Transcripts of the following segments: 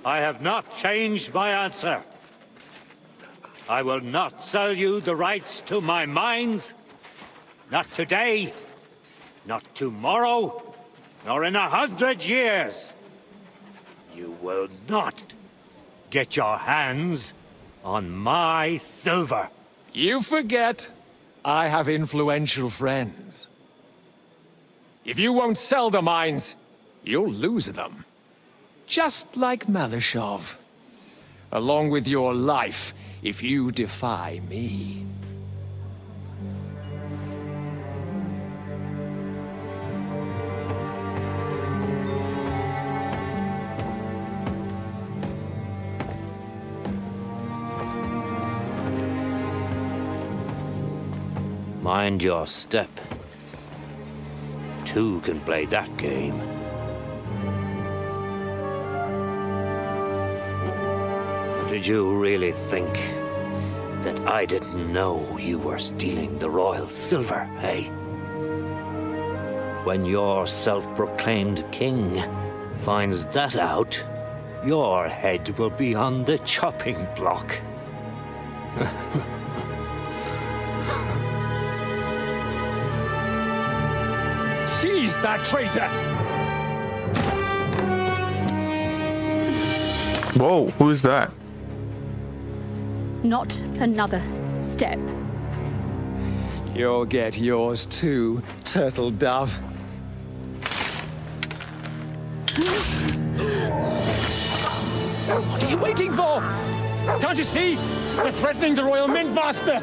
I have not changed my answer. I will not sell you the rights to my mines. Not today, not tomorrow, nor in 100 years. You will not get your hands on my silver. You forget, I have influential friends. If you won't sell the mines, you'll lose them. Just like Malachov. Along with your life, if you defy me. Mind your step. Two can play that game. Did you really think that I didn't know you were stealing the royal silver, eh? When your self-proclaimed king finds that out, your head will be on the chopping block. Seize that traitor! Whoa, who is that? Not another step. You'll get yours too, turtle dove. What are you waiting for? Can't you see? They're threatening the Royal Mint Master!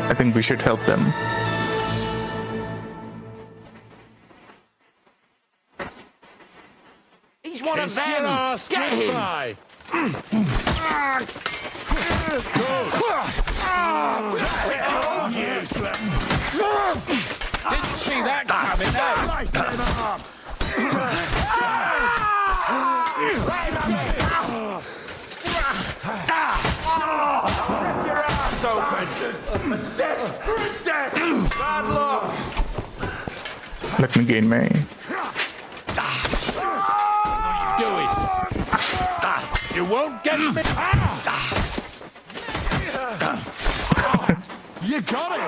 I think we should help them. He's one of them! Get him! Didn't see that coming, Let me gain my... Do it! You won't get me! You got it!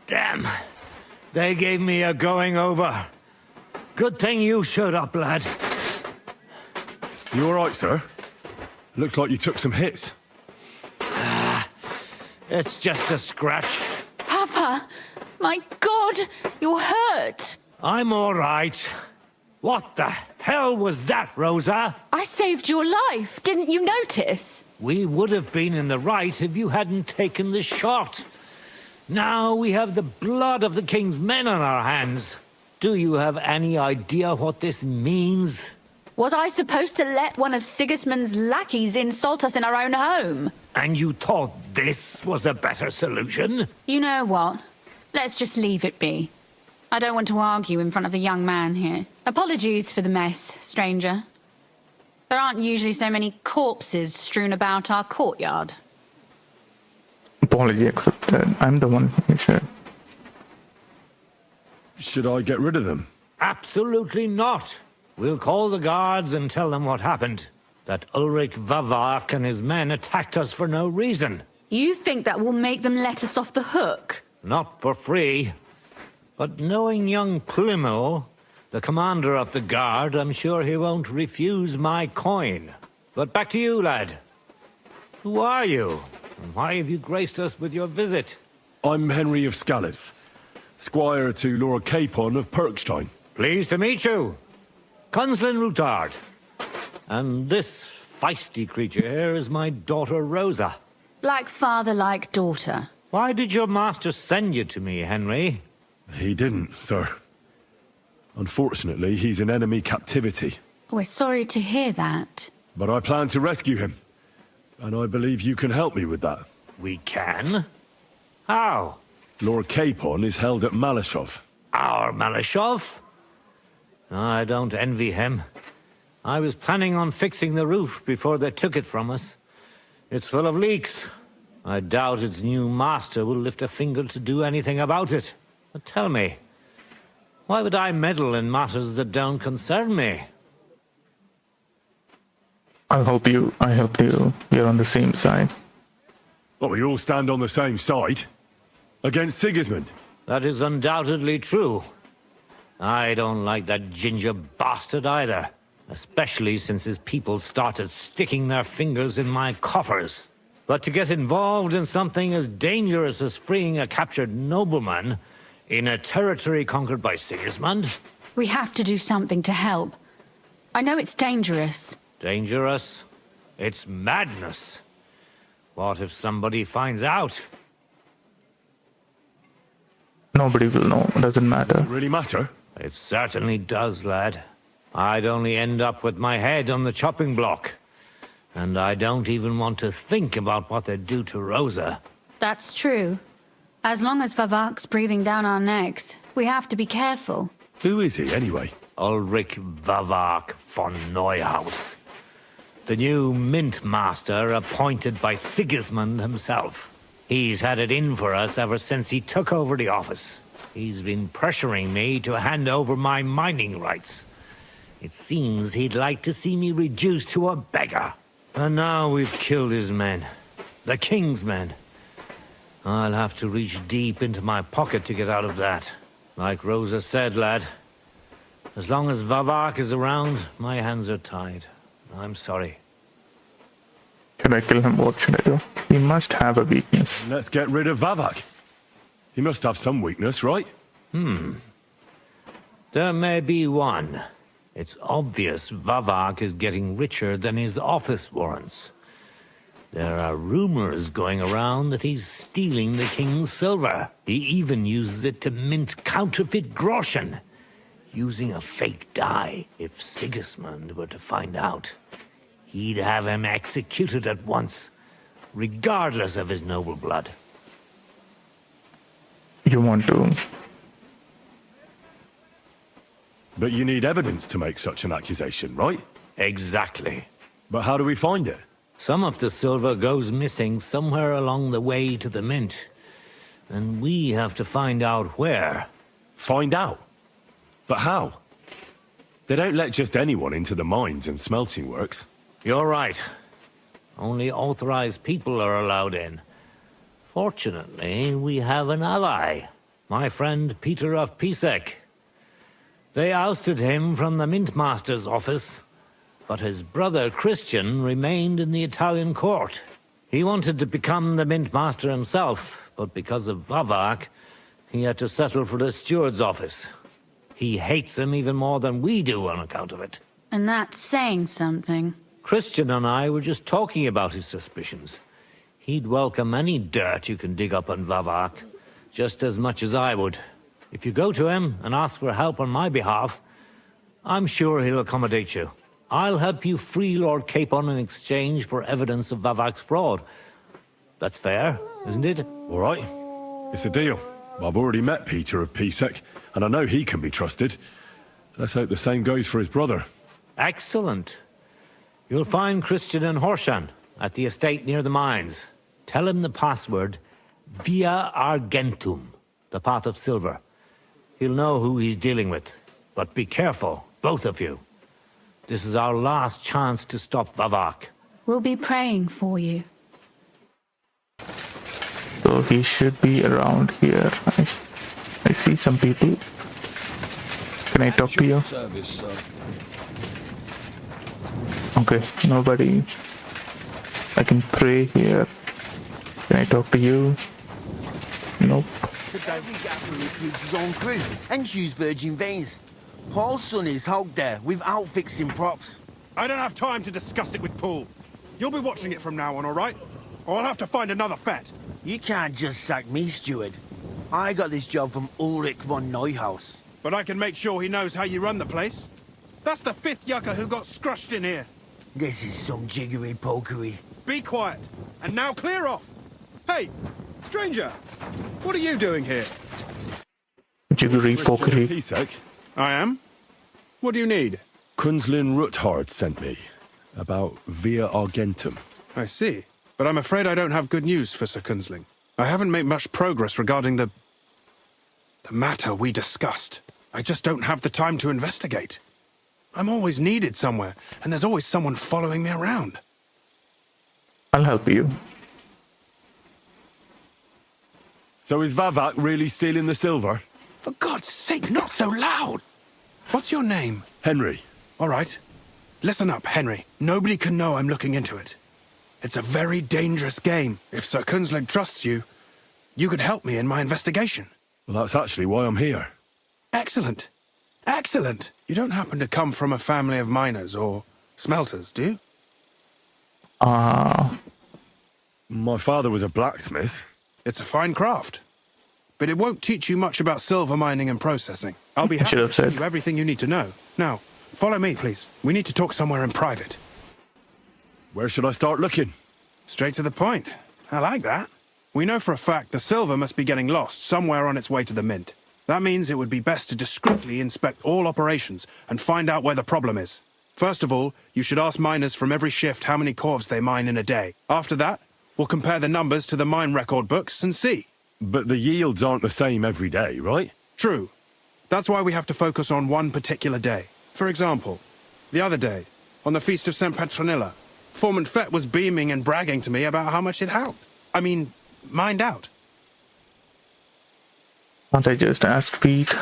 Damn. They gave me a going over. Good thing you showed up, lad. You all right, sir? Looks like you took some hits. It's just a scratch. Papa! My God! You're hurt! I'm all right. What the hell was that, Rosa? I saved your life. Didn't you notice? We would have been in the right if you hadn't taken the shot. Now we have the blood of the king's men on our hands. Do you have any idea what this means? Was I supposed to let one of Sigismund's lackeys insult us in our own home? And you thought this was a better solution? You know what? Let's just leave it be. I don't want to argue in front of the young man here. Apologies for the mess, stranger. There aren't usually so many corpses strewn about our courtyard. Apology accepted. I'm the one who should. Should I get rid of them? Absolutely not. We'll call the guards and tell them what happened. That Ulrich Vavak and his men attacked us for no reason. You think that will make them let us off the hook? Not for free. But knowing young Plimo, the commander of the guard, I'm sure he won't refuse my coin. But back to you, lad. Who are you? And why have you graced us with your visit? I'm Henry of Skalitz, squire to Lord Capon of Perkstein. Pleased to meet you. Kunzlin Ruthard. And this feisty creature here is my daughter Rosa. Like father, like daughter. Why did your master send you to me, Henry? He didn't, sir. Unfortunately, he's in enemy captivity. We're sorry to hear that. But I plan to rescue him. And I believe you can help me with that. We can? How? Lord Capon is held at Malachov. Our Malachov? I don't envy him. I was planning on fixing the roof before they took it from us. It's full of leaks. I doubt its new master will lift a finger to do anything about it. But tell me, why would I meddle in matters that don't concern me? I hope you're on the same side. Well, we all stand on the same side. Against Sigismund. That is undoubtedly true. I don't like that ginger bastard either. Especially since his people started sticking their fingers in my coffers. But to get involved in something as dangerous as freeing a captured nobleman in a territory conquered by Sigismund? We have to do something to help. I know it's dangerous. Dangerous? It's madness. What if somebody finds out? Nobody will know. It doesn't matter. Does it really matter? It certainly does, lad. I'd only end up with my head on the chopping block. And I don't even want to think about what they'd do to Rosa. That's true. As long as Vavak's breathing down our necks, we have to be careful. Who is he, anyway? Ulrich Vavak von Neuhaus. The new Mint Master appointed by Sigismund himself. He's had it in for us ever since he took over the office. He's been pressuring me to hand over my mining rights. It seems he'd like to see me reduced to a beggar. And now we've killed his men. The king's men. I'll have to reach deep into my pocket to get out of that. Like Rosa said, lad, as long as Vavak is around, my hands are tied. I'm sorry. Should I kill him? What should I do? He must have a weakness. Let's get rid of Vavak. He must have some weakness, right? There may be one. It's obvious Vavak is getting richer than his office warrants. There are rumors going around that he's stealing the king's silver. He even uses it to mint counterfeit groschen, using a fake dye. If Sigismund were to find out, he'd have him executed at once, regardless of his noble blood. You want to... But you need evidence to make such an accusation, right? Exactly. But how do we find it? Some of the silver goes missing somewhere along the way to the mint. And we have to find out where. Find out? But how? They don't let just anyone into the mines and smelting works. You're right. Only authorized people are allowed in. Fortunately, we have an ally. My friend Peter of Pisek. They ousted him from the Mint Master's office, but his brother Christian remained in the Italian court. He wanted to become the Mint Master himself, but because of Vavak, he had to settle for the steward's office. He hates him even more than we do on account of it. And that's saying something. Christian and I were just talking about his suspicions. He'd welcome any dirt you can dig up on Vavak, just as much as I would. If you go to him and ask for help on my behalf, I'm sure he'll accommodate you. I'll help you free Lord Capon in exchange for evidence of Vavak's fraud. That's fair, isn't it? All right. It's a deal. I've already met Peter of Pisek, and I know he can be trusted. Let's hope the same goes for his brother. Excellent. You'll find Christian and Horshan at the estate near the mines. Tell him the password, Via Argentum, the pot of silver. He'll know who he's dealing with. But be careful, both of you. This is our last chance to stop Vavak. We'll be praying for you. So he should be around here. I see some people. Can I talk to you? Okay, nobody. I can pray here. Can I talk to you? Nope. Every gaffer recruits his own crew and use virgin veins. Paul's son is out there with outfixing props. I don't have time to discuss it with Paul. You'll be watching it from now on, all right? Or I'll have to find another fet. You can't just sack me, steward. I got this job from Ulrich von Neuhaus. But I can make sure he knows how you run the place. That's the 5th yucca who got scrushed in here. This is some jiggery pokery. Be quiet. And now clear off. Hey, stranger, what are you doing here? Jiggery pokery. Pisek? I am. What do you need? Kunzlin Ruthard sent me about Via Argentum. I see. but I'm afraid I don't have good news for Sir Kunzlin. I haven't made much progress regarding the matter we discussed. I just don't have the time to investigate. I'm always needed somewhere, and there's always someone following me around. I'll help you. So is Vavak really stealing the silver? For God's sake, not so loud! What's your name? Henry. All right. Listen up, Henry. Nobody can know I'm looking into it. It's a very dangerous game. If Sir Kunzlin trusts you, you could help me in my investigation. Well, that's actually why I'm here. Excellent. Excellent. You don't happen to come from a family of miners or smelters, do you? My father was a blacksmith. It's a fine craft. But it won't teach you much about silver mining and processing. I'll be happy should have to tell said. you everything you need to know. Now, follow me, please. We need to talk somewhere in private. Where should I start looking? Straight to the point. I like that. We know for a fact the silver must be getting lost somewhere on its way to the mint. That means it would be best to discreetly inspect all operations and find out where the problem is. First of all, you should ask miners from every shift how many corves they mine in a day. After that, we'll compare the numbers to the mine record books and see. But the yields aren't the same every day, right? True. That's why we have to focus on one particular day. For example, the other day, on the Feast of St. Petronilla, Foreman Fett was beaming and bragging to me about how much it helped. Mined out. Can't I just ask Pete?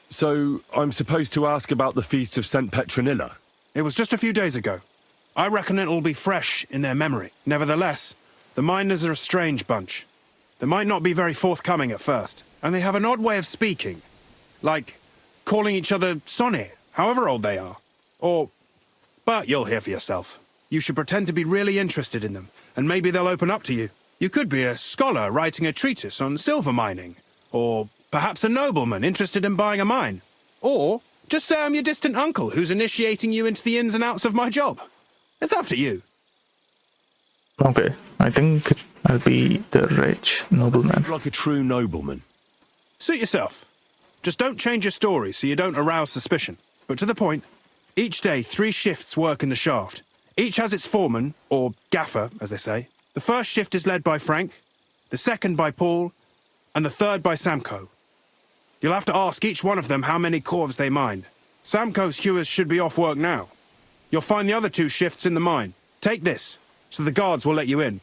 So I'm supposed to ask about the Feast of St. Petronilla? It was just a few days ago. I reckon it'll be fresh in their memory. Nevertheless, the miners are a strange bunch. They might not be very forthcoming at first, and they have an odd way of speaking. Like calling each other Sonny, however old they are. But you'll hear for yourself. You should pretend to be really interested in them, and maybe they'll open up to you. You could be a scholar writing a treatise on silver mining, or perhaps a nobleman interested in buying a mine. Or just say I'm your distant uncle who's initiating you into the ins and outs of my job. It's up to you. Okay, I think I'll be the rich nobleman. Like a true nobleman. Suit yourself. Just don't change your story so you don't arouse suspicion. But to the point, each day 3 shifts work in the shaft. Each has its foreman, or gaffer, as they say. The first shift is led by Frank, the second by Paul, and the third by Samko. You'll have to ask each one of them how many corves they mined. Samko's hewers should be off work now. You'll find the other 2 shifts in the mine. Take this, so the guards will let you in.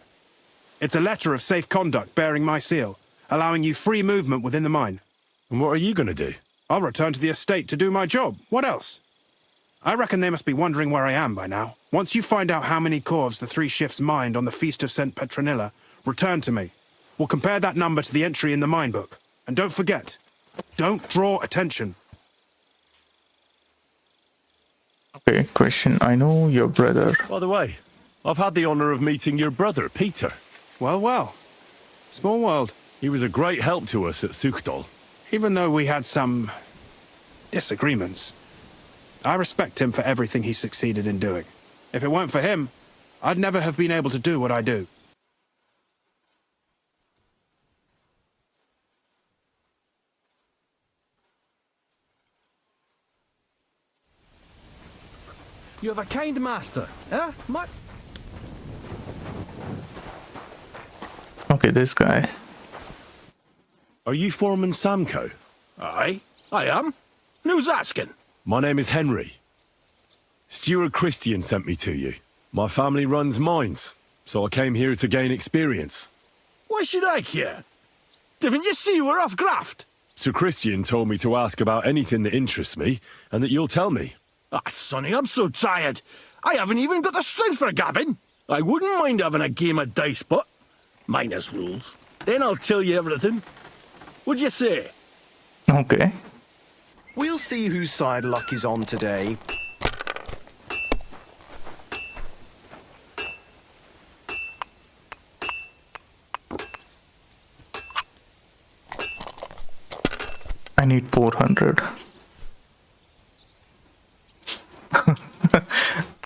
It's a letter of safe conduct bearing my seal, allowing you free movement within the mine. And what are you going to do? I'll return to the estate to do my job. What else? I reckon they must be wondering where I am by now. Once you find out how many corves the 3 shifts mined on the Feast of St. Petronilla, return to me. We'll compare that number to the entry in the mine book. And don't forget, don't draw attention. Okay, question. I know your brother. By the way, I've had the honour of meeting your brother, Peter. Well, well. Small world. He was a great help to us at Sukdal. Even though we had some disagreements, I respect him for everything he succeeded in doing. If it weren't for him, I'd never have been able to do what I do. You have a kind master, eh? Okay, this guy. Are you Foreman Samko? Aye, I am. And who's asking? My name is Henry. Steward Christian sent me to you. My family runs mines, so I came here to gain experience. Why should I care? Didn't you see we're off graft? Sir Christian told me to ask about anything that interests me, and that you'll tell me. Ah, Sonny, I'm so tired. I haven't even got the strength for gabbing. I wouldn't mind having a game of dice, but minus rules. Then I'll tell you everything. What'd you say? Okay. We'll see whose side luck is on today. I need 400.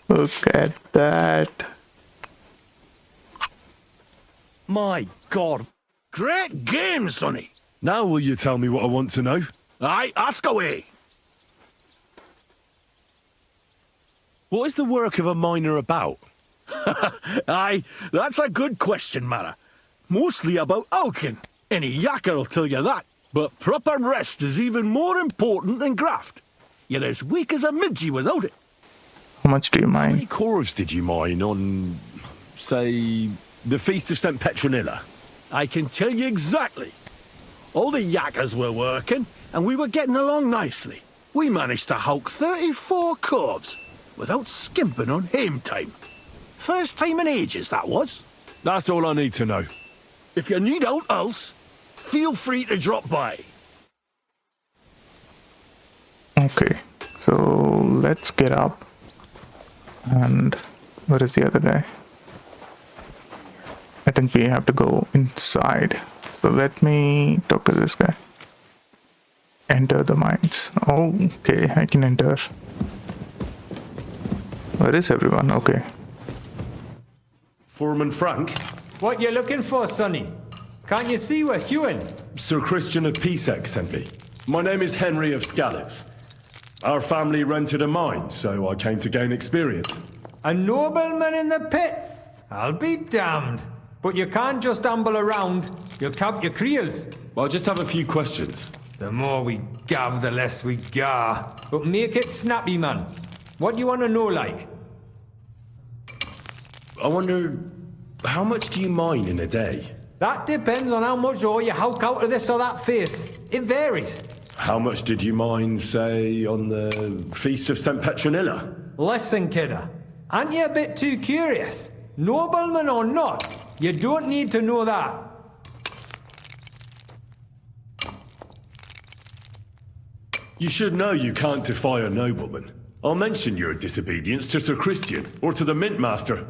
Look at that. My God. Great game, Sonny. Now will you tell me what I want to know? Aye, ask away. What is the work of a miner about? Aye, that's a good question, Mara. Mostly about Alkin. Any yakker will tell you that. But proper rest is even more important than graft. You're as weak as a midgie without it. How much do you How many mine? corves did you mine on, say, the Feast of St. Petronilla? I can tell you exactly. All the yakkers were working, and we were getting along nicely. We managed to hulk 34 corves without skimping on hame time. First time in ages, that was. That's all I need to know. If you need aught else, feel free to drop by. Okay, so let's get up. And where is the other guy? I think we have to go inside. So let me talk to this guy. Enter the mines. Oh, okay, I can enter. Where is everyone? Okay. Foreman Frank, What you looking for, Sonny? Can't you see we're hewing? Sir Christian of Pisek sent me. My name is Henry of Scallops. Our family rented a mine, so I came to gain experience. A nobleman in the pit? I'll be damned. But you can't just amble around. You'll count your creels. I just have a few questions. The more we gav, the less we gar. But make it snappy, man. What do you want to know, like? I wonder, how much do you mine in a day? That depends on how much ore you howk out of this or that face. It varies. How much did you mine, say, on the Feast of St. Petronilla? Listen, kidder. Aren't you a bit too curious? Nobleman or not, you don't need to know that. You should know you can't defy a nobleman. I'll mention your disobedience to Sir Christian, or to the Mint Master.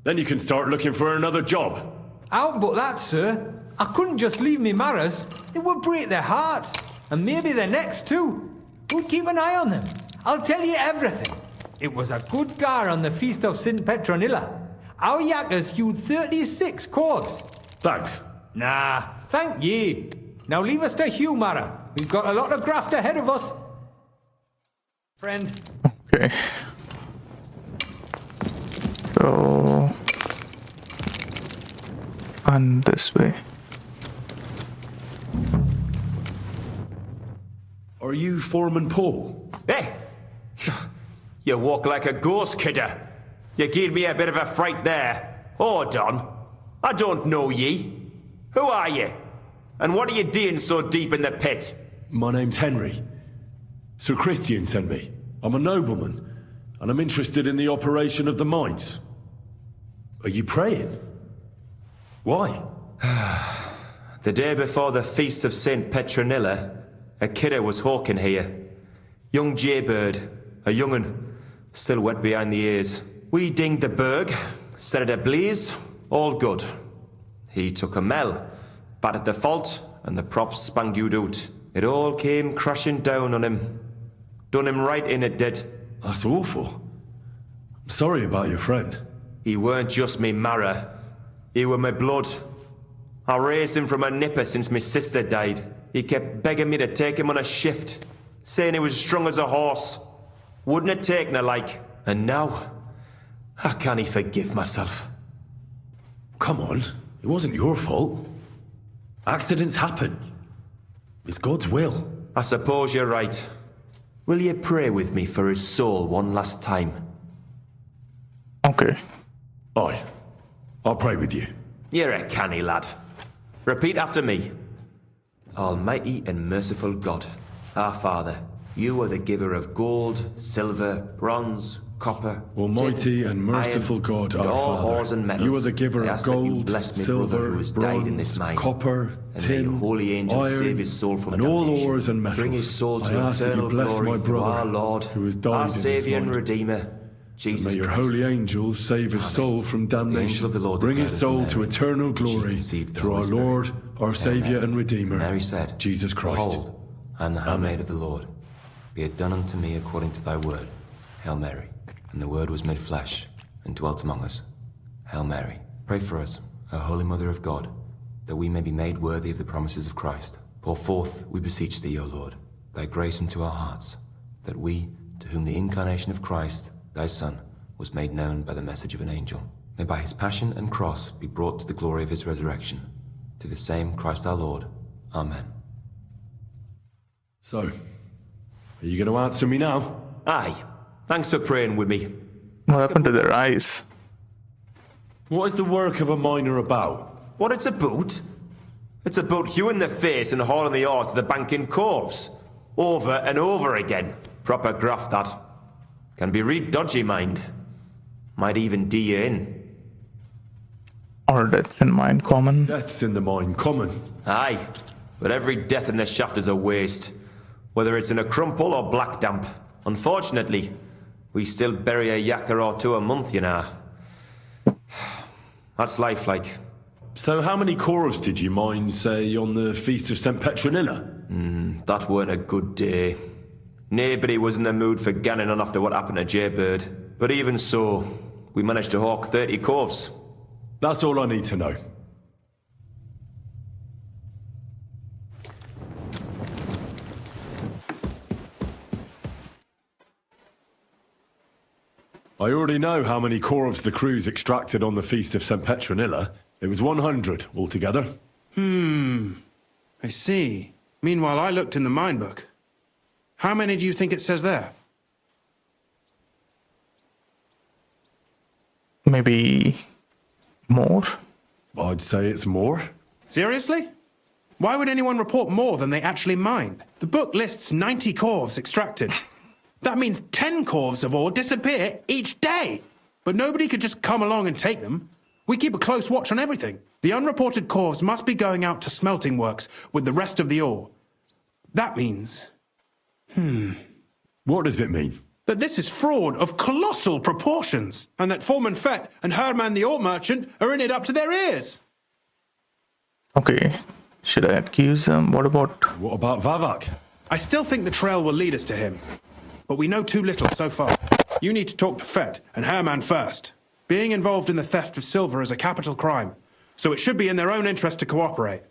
Then you can start looking for another job. Out but that, sir. I couldn't just leave me marrows. It would break their hearts. And maybe their necks too. We'd keep an eye on them. I'll tell you everything. It was a good gar on the Feast of St. Petronilla. Our yakkers hewed 36 corves. Thanks. Nah, thank ye. Now leave us to hew, Mara. We've got a lot of graft ahead of us. Friend. Okay. So, and this way. Are you Foreman Paul? Hey! You walk like a ghost, kidder. You gave me a bit of a fright there. Hold on. I don't know ye. Who are ye? And what are you doing so deep in the pit? My name's Henry. Sir Christian sent me. I'm a nobleman, and I'm interested in the operation of the mines. Are you praying? Why? The day before the Feast of St. Petronilla, a kidder was hawking here. Young jaybird, a young'un, still wet behind the ears. We dinged the berg, set it ablaze, all good. He took a mell, battered the fault, and the props spangued out. It all came crashing down on him. Done him right in, it did. That's awful. I'm sorry about your friend. He weren't just me marrow. He were my blood. I raised him from a nipper since my sister died. He kept begging me to take him on a shift, saying he was as strong as a horse. Wouldn't it take no like? And now, how can he forgive myself? Come on, it wasn't your fault. Accidents happen. It's God's will. I suppose you're right. Will you pray with me for his soul one last time? Okay. Aye. I'll pray with you. You're a canny lad. Repeat after me. Almighty and merciful God, our Father, you are the giver of gold, silver, bronze, copper, Almighty tin, and merciful iron, God, and our all Father, ores and metals. you are the giver I of ask that you gold, bless me brother silver, who has died in this bronze, mine. copper, And may your tin, holy angels iron, save his soul from and all damnation. ores and metals. Bring his soul I to ask that you eternal bless glory my through brother, our Lord, who has died our in his Saviour and mind. Redeemer, Jesus May your Christ. holy angels save his soul from The angel damnation. of the Lord Bring his declared soul unto to Mary, eternal she glory conceived the through our Holy Spirit. Lord, our Saviour Amen. and Redeemer, Mary said, Jesus Christ. Behold, I am the handmaid of the Lord. Be it done unto me according to thy word. Hail Mary. And the word was made flesh, and dwelt among us. Hail Mary. Pray for us, O Holy Mother of God, that we may be made worthy of the promises of Christ. Pour forth, we beseech thee, O Lord, thy grace into our hearts, that we, to whom the incarnation of Christ, thy Son, was made known by the message of an angel. May by his passion and cross be brought to the glory of his resurrection. Through the same Christ our Lord. Amen. So, are you going to answer me now? Aye. Thanks for praying with me. What happened to their eyes? What is the work of a miner about? What it's about? It's about hewing the face and hauling the ore to the banking coves. Over and over again. Proper graft, that. Can be real dodgy, mind. Might even do you in. Or death in mine common? Death's in the mine common. Aye. But every death in the shaft is a waste. Whether it's in a crumple or black damp. Unfortunately, we still bury a yakka or two a month, you know. That's life, like. So how many corves did you mine, say, on the Feast of St. Petronilla? That weren't a good day. Nobody was in the mood for ganning on after what happened to Jaybird. But even so, we managed to hawk 30 corves. That's all I need to know. I already know how many corves the crews extracted on the Feast of St. Petronilla. It was 100 altogether. I see. Meanwhile, I looked in the mine book. How many do you think it says there? Maybe more? I'd say it's more. Seriously? Why would anyone report more than they actually mined? The book lists 90 corves extracted. That means 10 corves of ore disappear each day. But nobody could just come along and take them. We keep a close watch on everything. The unreported corves must be going out to smelting works with the rest of the ore. That means... What does it mean? that this is fraud of colossal proportions, and that Foreman Fett and Herman the ore merchant are in it up to their ears. Okay, should I accuse them? What about Vavak? I still think the trail will lead us to him, but we know too little so far. You need to talk to Fett and Herman first. Being involved in the theft of silver is a capital crime, so it should be in their own interest to cooperate.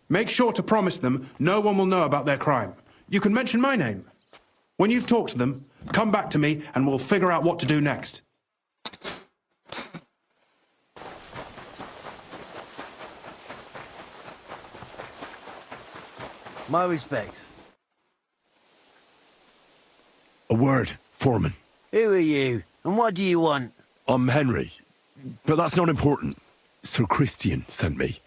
Make sure to promise them no one will know about their crime. You can mention my name. When you've talked to them, come back to me and we'll figure out what to do next. My respects. A word, Foreman. Who are you, and what do you want? I'm Henry, but that's not important. Sir Christian sent me.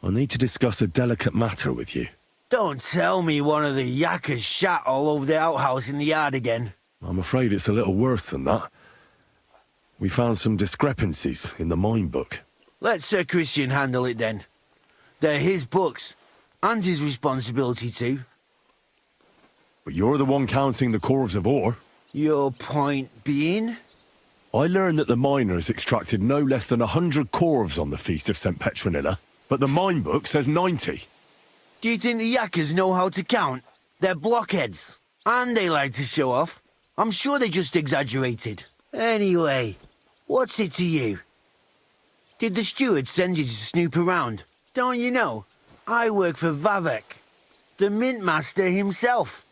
I need to discuss a delicate matter with you. Don't tell me one of the yakkers shat all over the outhouse in the yard again. I'm afraid it's a little worse than that. We found some discrepancies in the mine book. Let Sir Christian handle it then. They're his books, and his responsibility too. But you're the one counting the corves of ore. Your point being? I learned that the miners extracted no less than 100 corves on the Feast of St. Petronilla, but the mine book says 90. Do you think the yakkers know how to count? They're blockheads, and they like to show off. I'm sure they just exaggerated. Anyway, what's it to you? Did the steward send you to snoop around? Don't you know? I work for Vavak, the Mint Master himself.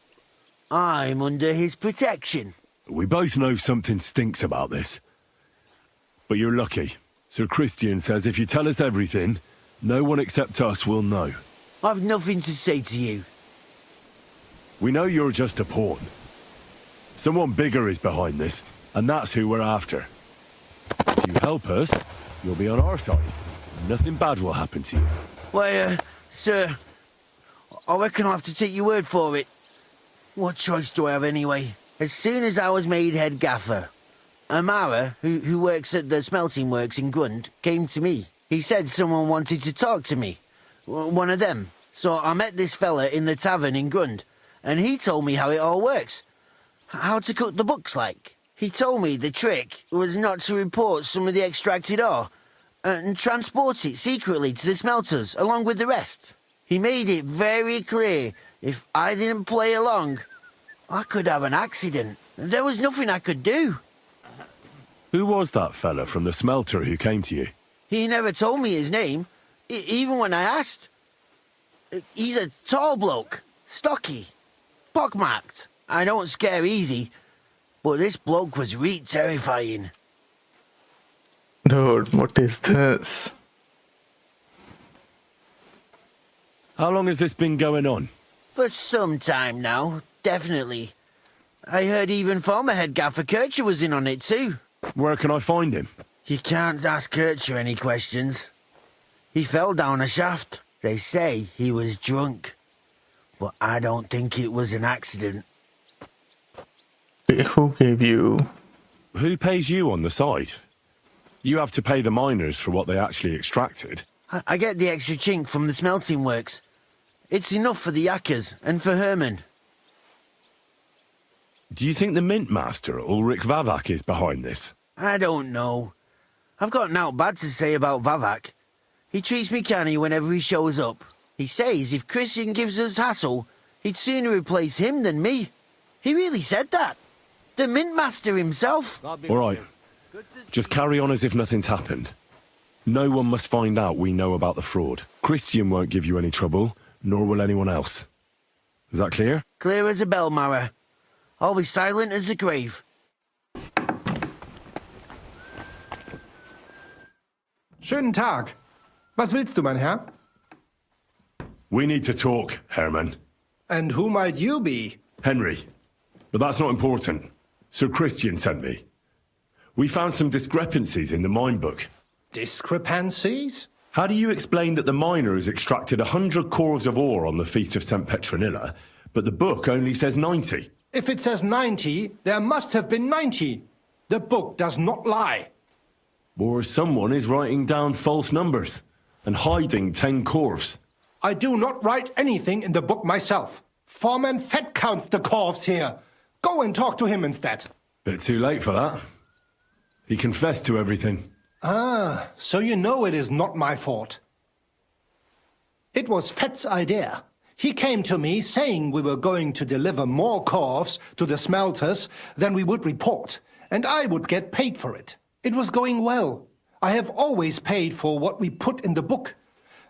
I'm under his protection. We both know something stinks about this. But you're lucky. Sir Christian says if you tell us everything, no one except us will know. I've nothing to say to you. We know you're just a pawn. Someone bigger is behind this, and that's who we're after. If you help us, you'll be on our side. Nothing bad will happen to you. Why, sir, I reckon I'll have to take your word for it. What choice do I have anyway? As soon as I was made head gaffer, Amara, who works at the smelting works in Grund, came to me. He said someone wanted to talk to me. One of them. So I met this fella in the tavern in Grund, and he told me how it all works. How to cook the books like. He told me the trick was not to report some of the extracted ore, and transport it secretly to the smelters along with the rest. He made it very clear if I didn't play along, I could have an accident. There was nothing I could do. Who was that fella from the smelter who came to you? He never told me his name, even when I asked. He's a tall bloke, stocky, pockmarked. I don't scare easy. but this bloke was terrifying. Dude, what is this? How long has this been going on? For some time now, definitely. I heard even former head gaffer Kircher was in on it too. Where can I find him? You can't ask Kircher any questions. He fell down a shaft. They say he was drunk. But I don't think it was an accident. Who gave you? Who pays you on the side? You have to pay the miners for what they actually extracted. I get the extra chink from the smelting works. It's enough for the yakkers and for Herman. Do you think the Mint Master, Ulrich Vavak, is behind this? I don't know. I've got naught bad to say about Vavak. He treats me canny whenever he shows up. He says if Christian gives us hassle, he'd sooner replace him than me. He really said that. The Mint Master himself. All right. Just carry on as if nothing's happened. No one must find out we know about the fraud. Christian won't give you any trouble, nor will anyone else. Is that clear? Clear as a bell, Mara. I'll be silent as the grave. Schönen Tag. Was willst du, mein Herr? We need to talk, Herman. And who might you be? Henry. But that's not important. Sir Christian sent me. We found some discrepancies in the mine book. Discrepancies? How do you explain that the miners extracted 100 cores of ore on the Feast of St. Petronilla, but the book only says 90? If it says 90, there must have been 90. The book does not lie. Or someone is writing down false numbers and hiding 10 cores. I do not write anything in the book myself. Foreman Fett counts the corves here. Go and talk to him instead. Bit too late for that. He confessed to everything. Ah, so you know it is not my fault. It was Fett's idea. He came to me saying we were going to deliver more corves to the smelters than we would report, and I would get paid for it. It was going well. I have always paid for what we put in the book.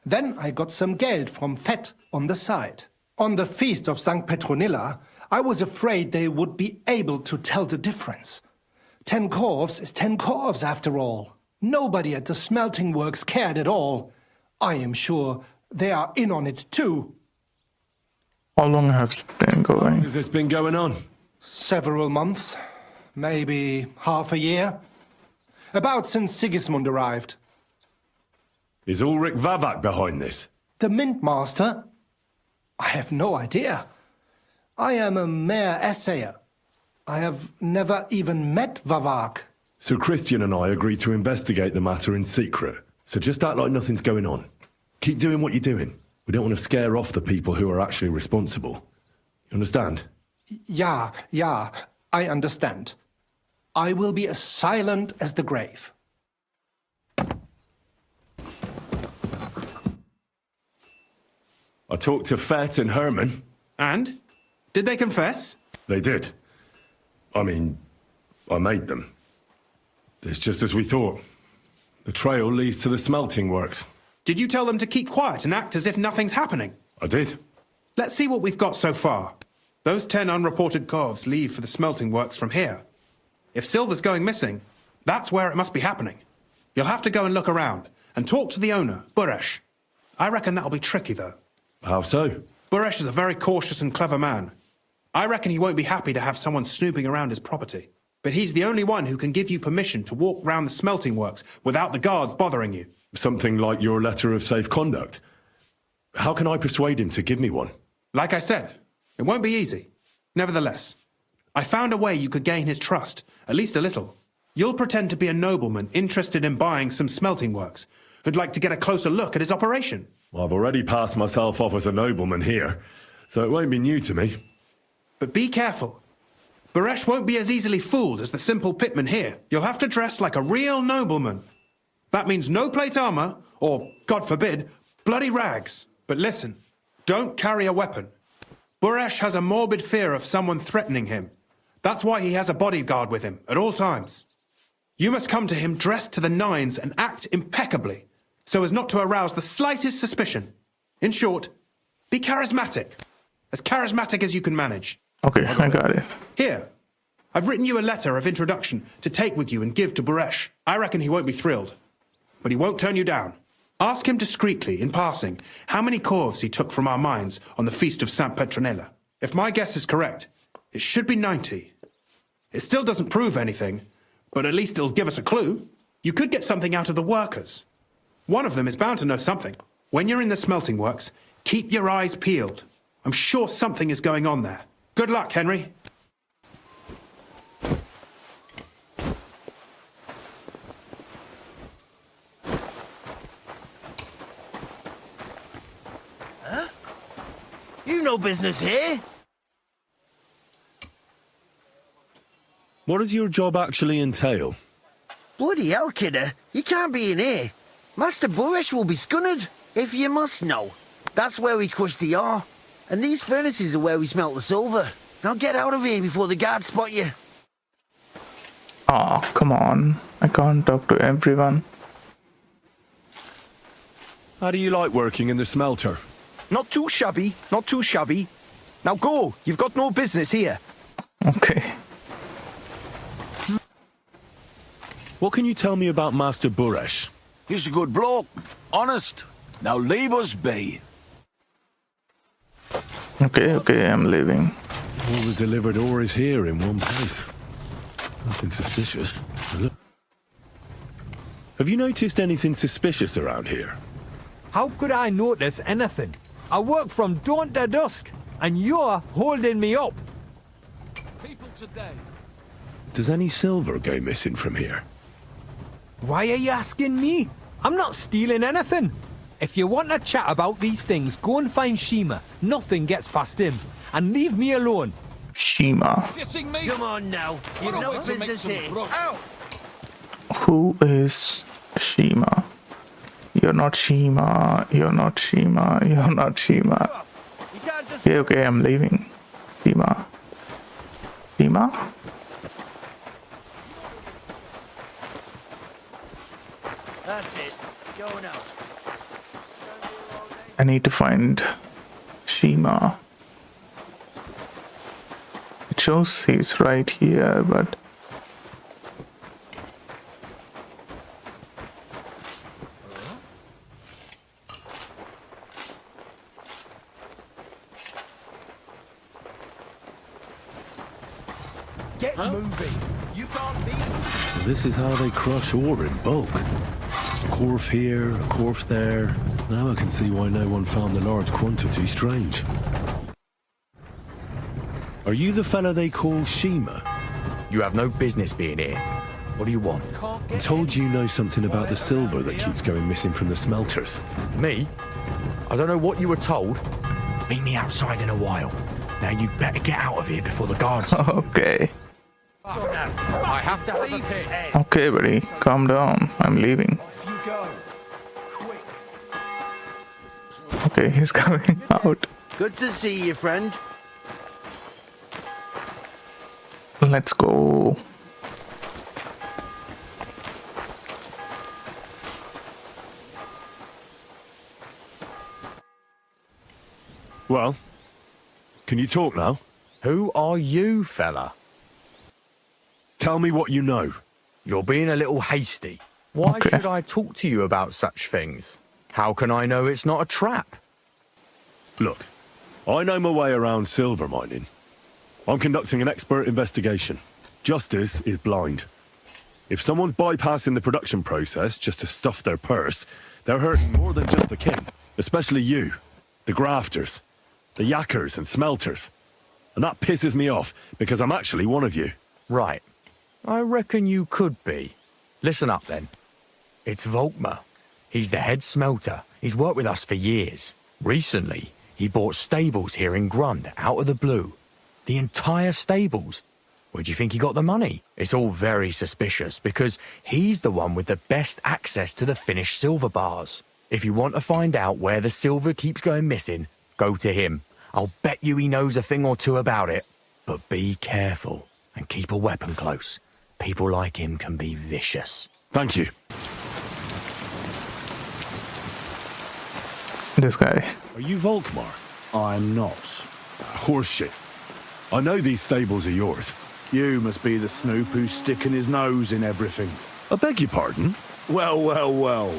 Then I got some geld from Fett on the side. On the Feast of St. Petronilla, I was afraid they would be able to tell the difference. 10 corves is 10 corves after all. Nobody at the smelting works cared at all. I am sure they are in on it too. How long has it been How long going? has this been going on? Several months, maybe half a year. About since Sigismund arrived. Is Ulrich Vavak behind this? The Mint Master? I have no idea. I am a mere assayer. I have never even met Vavak. Sir Christian and I agreed to investigate the matter in secret, so just act like nothing's going on. Keep doing what you're doing. We don't want to scare off the people who are actually responsible. You understand? Yeah, I understand. I will be as silent as the grave. I talked to Fett and Herman. And? Did they confess? They did. I mean, I made them. It's just as we thought. The trail leads to the smelting works. Did you tell them to keep quiet and act as if nothing's happening? I did. Let's see what we've got so far. Those 10 unreported corves leave for the smelting works from here. If silver's going missing, that's where it must be happening. You'll have to go and look around and talk to the owner, Buresh. I reckon that'll be tricky, though. How so? Buresh is a very cautious and clever man. I reckon he won't be happy to have someone snooping around his property. But he's the only one who can give you permission to walk round the smelting works without the guards bothering you. Something like your letter of safe conduct. How can I persuade him to give me one? Like I said, it won't be easy. Nevertheless, I found a way you could gain his trust, at least a little. You'll pretend to be a nobleman interested in buying some smelting works, who'd like to get a closer look at his operation. Well, I've already passed myself off as a nobleman here, so it won't be new to me. But be careful. Buresh won't be as easily fooled as the simple pitman here. You'll have to dress like a real nobleman. That means no plate armor, or, God forbid, bloody rags. But listen, don't carry a weapon. Buresh has a morbid fear of someone threatening him. That's why he has a bodyguard with him at all times. You must come to him dressed to the nines and act impeccably, so as not to arouse the slightest suspicion. In short, be charismatic. As charismatic as you can manage. Okay, I got it. Here, I've written you a letter of introduction to take with you and give to Buresh. I reckon he won't be thrilled, but he won't turn you down. Ask him discreetly, in passing, how many corves he took from our mines on the feast of Saint Petronilla. If my guess is correct, it should be 90. It still doesn't prove anything, but at least it'll give us a clue. You could get something out of the workers. One of them is bound to know something. When you're in the smelting works, keep your eyes peeled. I'm sure something is going on there. Good luck, Henry. You no business here. What does your job actually entail? Bloody hell, kidder. You can't be in here. Master Buresh will be scunnered, if you must know. That's where we crush the ore. And these furnaces are where we smelt the silver. Now get out of here before the guards spot you. Oh, come on. I can't talk to everyone. How do you like working in the smelter? Not too shabby, not too shabby. Now go, you've got no business here. Okay. What can you tell me about Master Buresh? He's a good bloke. Honest. Now leave us be. Okay, I'm leaving. All the delivered ore is here in one place. Nothing suspicious. Have you noticed anything suspicious around here? How could I notice anything? I work from dawn to dusk, and you're holding me up. People today. Does any silver go missing from here? Why are you asking me? I'm not stealing anything. If you want to chat about these things, go and find Shima. Nothing gets past him. And leave me alone. Shima. Come on now. You've no business here. Ow! Who is Shima? You're not Shima. You're not Shima. You're not Shima. Okay, I'm leaving. Shima. Shima? That's it. Go now. I need to find Shima. It shows he's right here, but Get moving. You can't be... This is how they crush ore in bulk. A corf here, a corf there. Now I can see why no one found the large quantity strange. Are you the fella they call Shima? You have no business being here. What do you want? I'm told you know something about the silver that keeps going missing from the smelters. Me? I don't know what you were told. Meet me outside in a while. Now you better get out of here before the guards... okay. I have to have a piss. Okay, buddy, calm down. I'm leaving. Okay, he's coming out. Good to see you, friend. Let's go. Well, can you talk now? Who are you, fella? Tell me what you know. You're being a little hasty. Why should I talk to you about such things? How can I know it's not a trap? Look, I know my way around silver mining. I'm conducting an expert investigation. Justice is blind. If someone's bypassing the production process just to stuff their purse, they're hurting more than just the king. Especially you, the grafters, the yackers and smelters. And that pisses me off, because I'm actually one of you. Right. I reckon you could be. Listen up, then. It's Volkmar. He's the head smelter. He's worked with us for years. Recently, he bought stables here in Grund, out of the blue. The entire stables. Where do you think he got the money? It's all very suspicious, because he's the one with the best access to the finished silver bars. If you want to find out where the silver keeps going missing, go to him. I'll bet you he knows a thing or two about it. But be careful, and keep a weapon close. People like him can be vicious. Thank you. This guy. Are you Volkmar? I'm not. Horseshit. I know these stables are yours. You must be the snoop who's sticking his nose in everything. I beg your pardon? Well, well, well.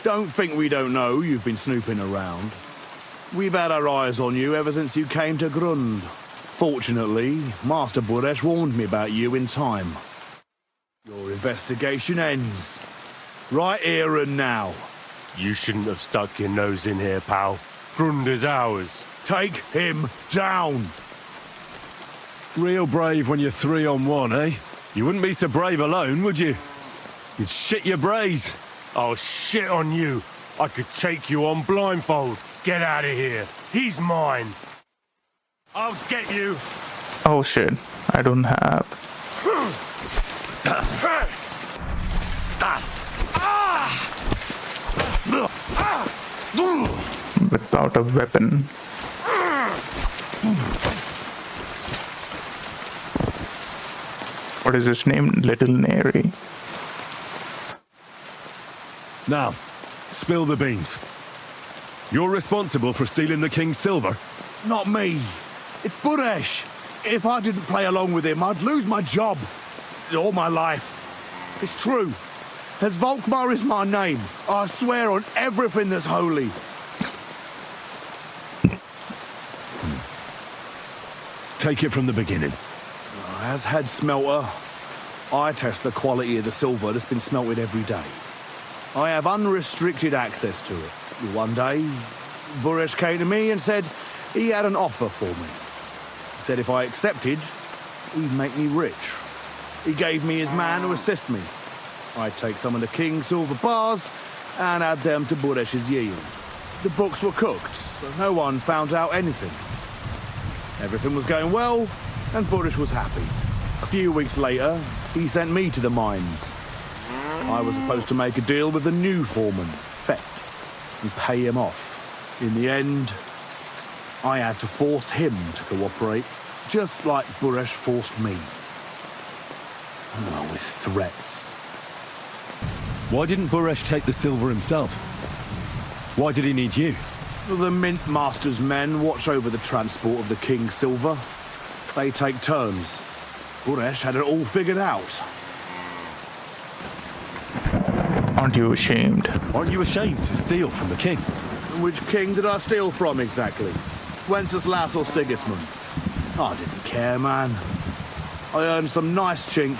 Don't think we don't know you've been snooping around. We've had our eyes on you ever since you came to Grund. Fortunately, Master Buresh warned me about you in time. Your investigation ends. Right here and now. You shouldn't have stuck your nose in here, pal. Grund is ours. Take him down! Real brave when you're 3-on-1, eh? You wouldn't be so brave alone, would you? You'd shit your brains. I'll shit on you. I could take you on blindfold. Get out of here. He's mine. I'll get you. Oh shit, I don't have. Without a weapon. What is his name? Little Neri. Now, spill the beans. You're responsible for stealing the king's silver? Not me. It's Buresh. If I didn't play along with him, I'd lose my job. All my life. It's true. As Volkmar is my name, I swear on everything that's holy. Take it from the beginning. As head smelter, I test the quality of the silver that's been smelted every day. I have unrestricted access to it. One day, Buresh came to me and said he had an offer for me. He said if I accepted, he'd make me rich. He gave me his man to assist me. I'd take some of the king's silver bars and add them to Buresh's yield. The books were cooked, so no one found out anything. Everything was going well, and Buresh was happy. A few weeks later, he sent me to the mines. I was supposed to make a deal with the new foreman, Fett, and pay him off. In the end, I had to force him to cooperate, just like Buresh forced me. Oh, with threats. Why didn't Buresh take the silver himself? Why did he need you? The Mint Master's men watch over the transport of the king's silver. They take turns. Buresh had it all figured out. Aren't you ashamed? Aren't you ashamed to steal from the king? Which king did I steal from exactly? Wenceslas or Sigismund? I didn't care, man. I earned some nice chink,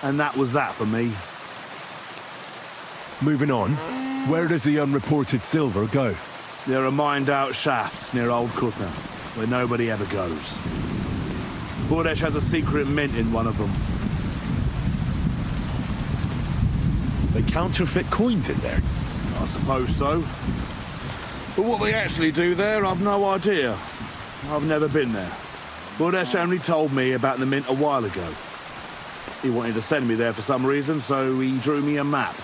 and that was that for me. Moving on, where does the unreported silver go? There are mined-out shafts near Old Kutna, where nobody ever goes. Buresh has a secret mint in one of them. They counterfeit coins in there? I suppose so. But what they actually do there, I've no idea. I've never been there. Buresh only told me about the mint a while ago. He wanted to send me there for some reason, so he drew me a map.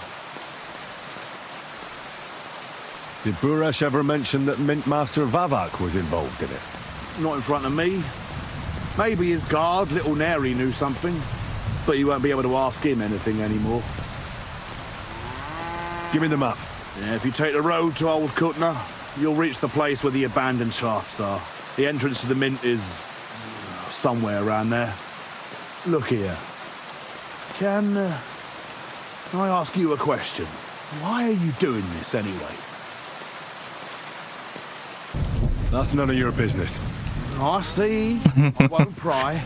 Did Buresh ever mention that Mint Master Vavak was involved in it? Not in front of me. Maybe his guard, Little Neri, knew something. But you won't be able to ask him anything anymore. Give me the map. Yeah, if you take the road to Old Kutna, you'll reach the place where the abandoned shafts are. The entrance to the mint is somewhere around there. Look here. Can I ask you a question? Why are you doing this anyway? That's none of your business. I see. I won't pry.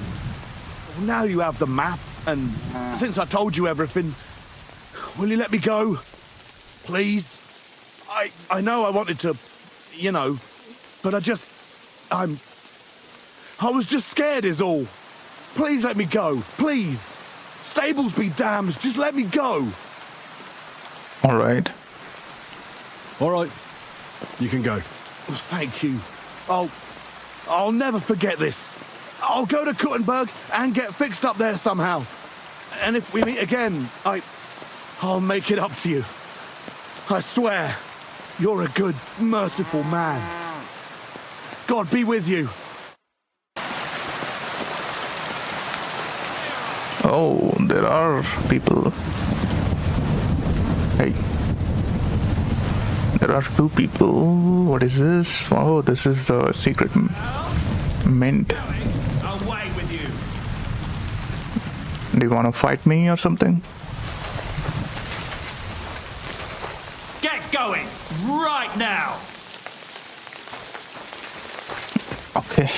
Well, now you have the map, and since I told you everything, will you let me go? Please? I know I wanted to, you know, but I was just scared is all. Please let me go. Please. Stables be damned. Just let me go. All right. All right. You can go. Thank you. I'll never forget this. I'll go to Kuttenberg and get fixed up there somehow. And if we meet again, I'll make it up to you. I swear, you're a good, merciful man. God be with you. Oh, there are people. Hey. There are two people. What is this? Oh, this is the secret mint. Away with you. Do you want to fight me or something? Get going! Right now! Okay.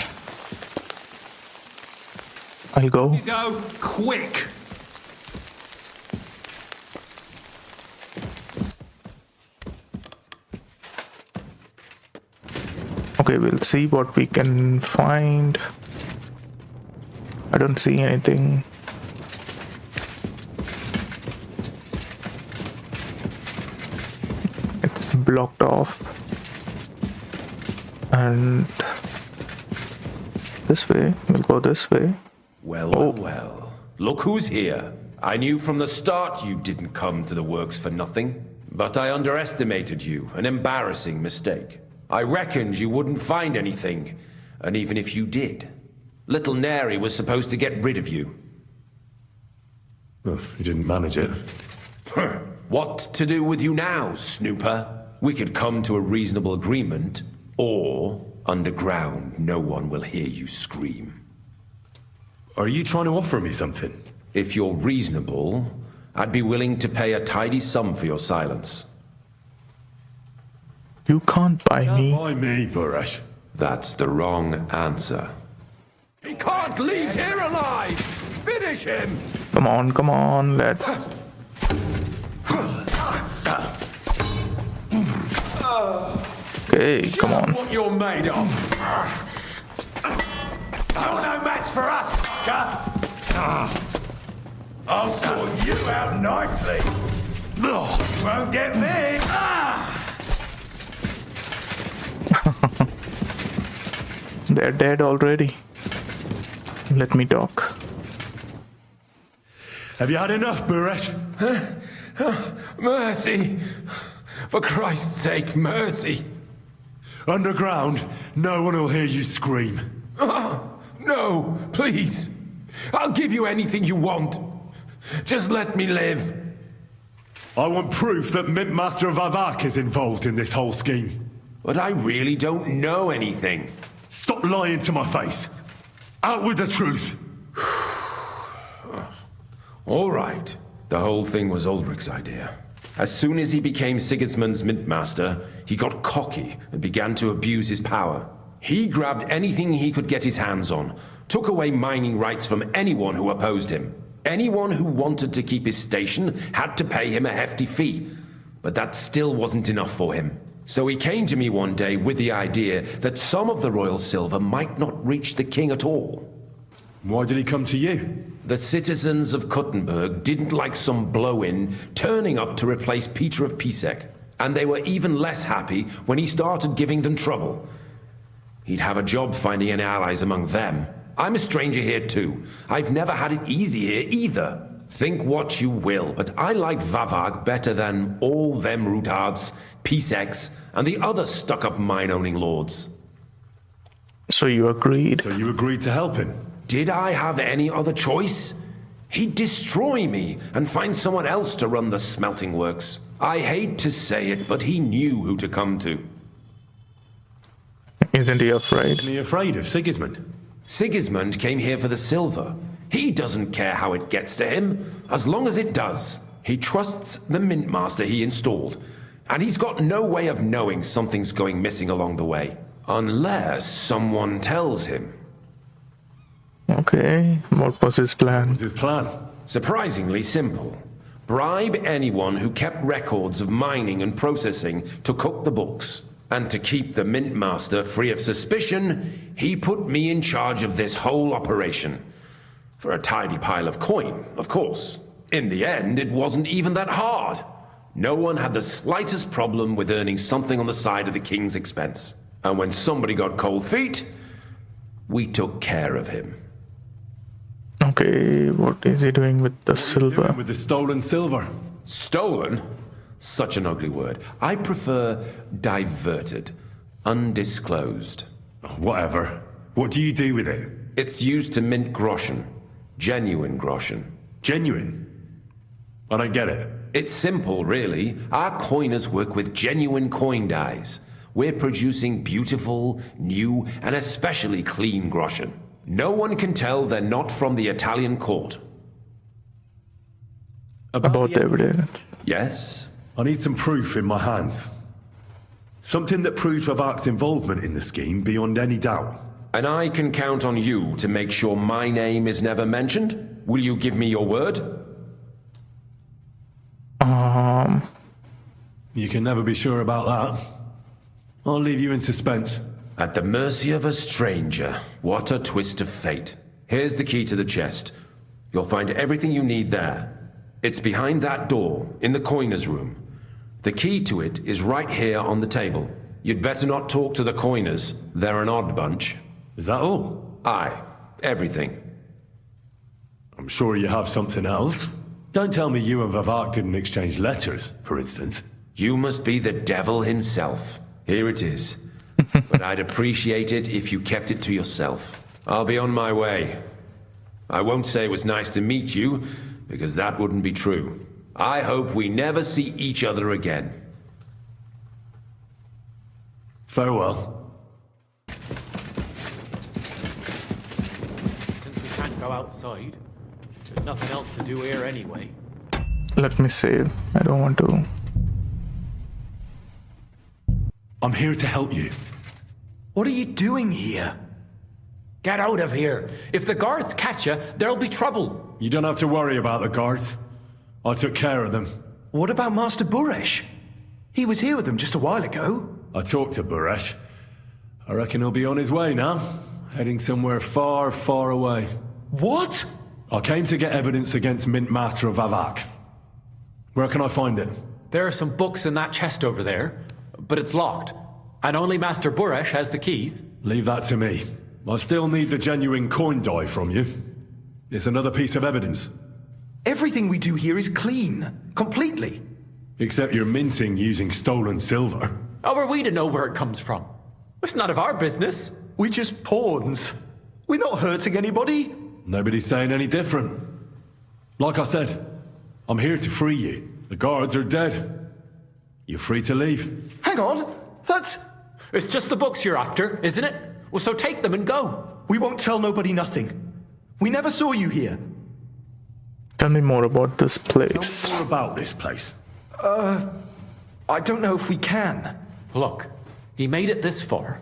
I'll go. You go quick! Okay, we'll see what we can find. I don't see anything. It's blocked off. And this way, we'll go this way. Well, well. Look who's here. I knew from the start you didn't come to the works for nothing. But I underestimated you, an embarrassing mistake. I reckoned you wouldn't find anything, and even if you did, little Neri was supposed to get rid of you. Well, you didn't manage it. What to do with you now, snooper? We could come to a reasonable agreement, or underground no one will hear you scream. Are you trying to offer me something? If you're reasonable, I'd be willing to pay a tidy sum for your silence. You can't buy me. Buy me, Buresh. That's the wrong answer. He can't leave here alive! Finish him! Come on, let's. Okay, come on. What you're made of! You're no match for us, fucker! I'll sort you out nicely! You won't get me! They're dead already. Let me talk. Have you had enough, Buresh? Mercy! For Christ's sake, mercy! Underground, no one will hear you scream. No, please! I'll give you anything you want. Just let me live. I want proof that Mint Master Vavak is involved in this whole scheme. But I really don't know anything. Stop lying to my face. Out with the truth. All right. The whole thing was Ulrich's idea. As soon as he became Sigismund's Mint Master, he got cocky and began to abuse his power. He grabbed anything he could get his hands on, took away mining rights from anyone who opposed him. Anyone who wanted to keep his station had to pay him a hefty fee. But that still wasn't enough for him. So he came to me one day with the idea that some of the royal silver might not reach the king at all. Why did he come to you? The citizens of Kuttenberg didn't like some blow-in turning up to replace Peter of Pisek, and they were even less happy when he started giving them trouble. He'd have a job finding any allies among them. I'm a stranger here too. I've never had it easy here either. Think what you will, but I like Vavak better than all them Ruthards, Piseks, and the other stuck-up mine-owning lords. So you agreed? So you agreed to help him? Did I have any other choice? He'd destroy me and find someone else to run the smelting works. I hate to say it, but he knew who to come to. Isn't he afraid? Isn't he afraid of Sigismund? Sigismund came here for the silver. He doesn't care how it gets to him, as long as it does. He trusts the Mint Master he installed, and he's got no way of knowing something's going missing along the way. Unless someone tells him. Okay, what was his plan? What was his plan? Surprisingly simple. Bribe anyone who kept records of mining and processing to cook the books. And to keep the Mint Master free of suspicion, he put me in charge of this whole operation. For a tidy pile of coin, of course. In the end, it wasn't even that hard. No one had the slightest problem with earning something on the side of the king's expense. And when somebody got cold feet, we took care of him. Okay, what is he doing with the silver? With the stolen silver. Stolen? Such an ugly word. I prefer diverted, undisclosed. Whatever. What do you do with it? It's used to mint groschen. Genuine groschen. Genuine? I don't get it. It's simple, really. Our coiners work with genuine coin dies. We're producing beautiful, new, and especially clean groschen. No one can tell they're not from the Italian court. About the evidence. Yes? I need some proof in my hands. Something that proves Vavak's involvement in the scheme beyond any doubt. And I can count on you to make sure my name is never mentioned? Will you give me your word? You can never be sure about that. I'll leave you in suspense. At the mercy of a stranger. What a twist of fate. Here's the key to the chest. You'll find everything you need there. It's behind that door, in the coiner's room. The key to it is right here on the table. You'd better not talk to the coiners. They're an odd bunch. Is that all? Aye. Everything. I'm sure you have something else. Don't tell me you and Vavak didn't exchange letters, for instance. You must be the devil himself. Here it is. But I'd appreciate it if you kept it to yourself. I'll be on my way. I won't say it was nice to meet you, because that wouldn't be true. I hope we never see each other again. Farewell. Since we can't go outside, there's nothing else to do here anyway. Let me save. I don't want to. I'm here to help you. What are you doing here? Get out of here. If the guards catch you, there'll be trouble. You don't have to worry about the guards. I took care of them. What about Master Buresh? He was here with them just a while ago. I talked to Buresh. I reckon he'll be on his way now, heading somewhere far, far away. What? I came to get evidence against Mint Master Vavak. Where can I find it? There are some books in that chest over there, but it's locked. And only Master Buresh has the keys. Leave that to me. I still need the genuine coin die from you. It's another piece of evidence. Everything we do here is clean. Completely. Except you're minting using stolen silver. How are we to know where it comes from? It's none of our business. We're just pawns. We're not hurting anybody. Nobody's saying any different. Like I said, I'm here to free you. The guards are dead. You're free to leave. Hang on. That's... It's just the books you're after, isn't it? Well, so take them and go. We won't tell nobody nothing. We never saw you here. Tell me more about this place. Tell me more about this place. I don't know if we can. Look, he made it this far.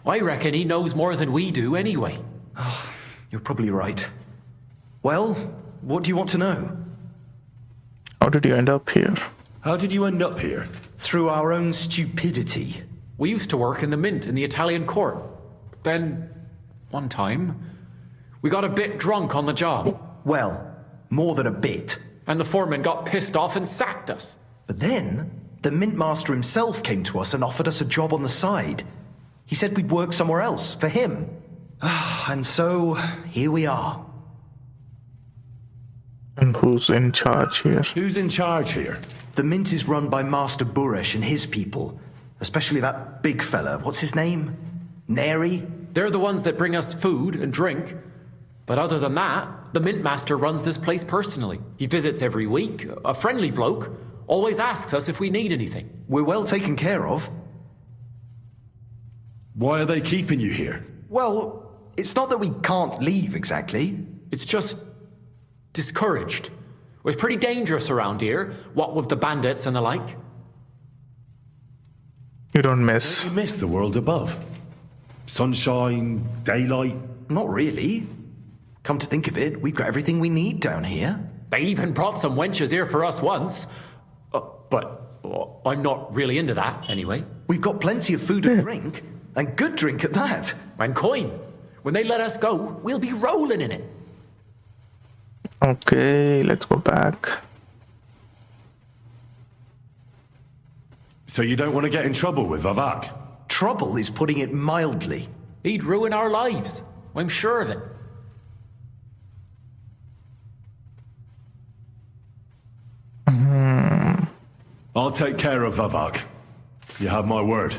I reckon he knows more than we do anyway. Oh, you're probably right. Well, what do you want to know? How did you end up here? How did you end up here? Through our own stupidity. We used to work in the mint in the Italian court. Then, one time, we got a bit drunk on the job. Well, more than a bit. And the foreman got pissed off and sacked us. But then, the Mint Master himself came to us and offered us a job on the side. He said we'd work somewhere else, for him. And so, here we are. And who's in charge here? Who's in charge here? The Mint is run by Master Buresh and his people. Especially that big fella. What's his name? Neri? They're the ones that bring us food and drink. But other than that, the Mint Master runs this place personally. He visits every week, a friendly bloke, always asks us if we need anything. We're well taken care of. Why are they keeping you here? Well, it's not that we can't leave exactly. It's just discouraged. It's pretty dangerous around here, what with the bandits and the like. You don't miss. You miss the world above. Sunshine, daylight. Not really. Come to think of it, we've got everything we need down here. They even brought some wenches here for us once. But I'm not really into that, anyway. We've got plenty of food and drink, and good drink at that. And coin. When they let us go, we'll be rolling in it. Okay, let's go back. So you don't want to get in trouble with Vavak? Trouble is putting it mildly. He'd ruin our lives. I'm sure of it. I'll take care of Vavak. You have my word.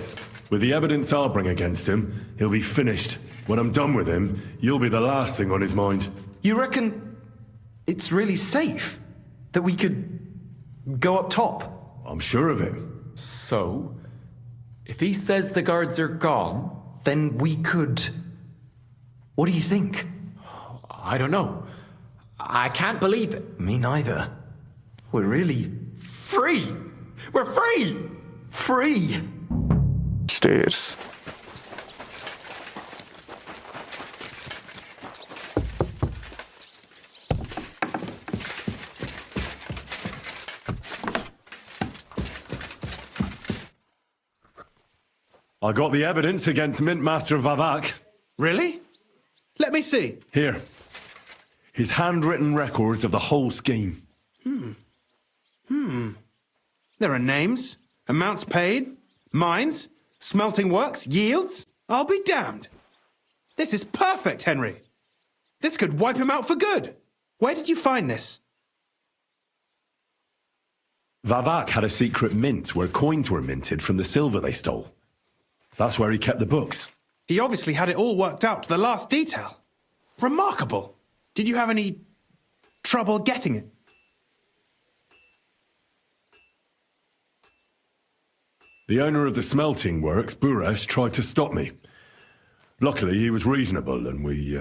With the evidence I'll bring against him, he'll be finished. When I'm done with him, you'll be the last thing on his mind. You reckon it's really safe that we could go up top? I'm sure of it. So, if he says the guards are gone... Then we could... What do you think? I don't know. I can't believe it. Me neither. We're really free! We're free! Free! Stairs. I got the evidence against Mint Master Vavak. Really? Let me see. Here. His handwritten records of the whole scheme. There are names, amounts paid, mines, smelting works, yields. I'll be damned. This is perfect, Henry. This could wipe him out for good. Where did you find this? Vavak had a secret mint where coins were minted from the silver they stole. That's where he kept the books. He obviously had it all worked out to the last detail. Remarkable. Did you have any trouble getting it? The owner of the smelting works, Buresh, tried to stop me. Luckily, he was reasonable and we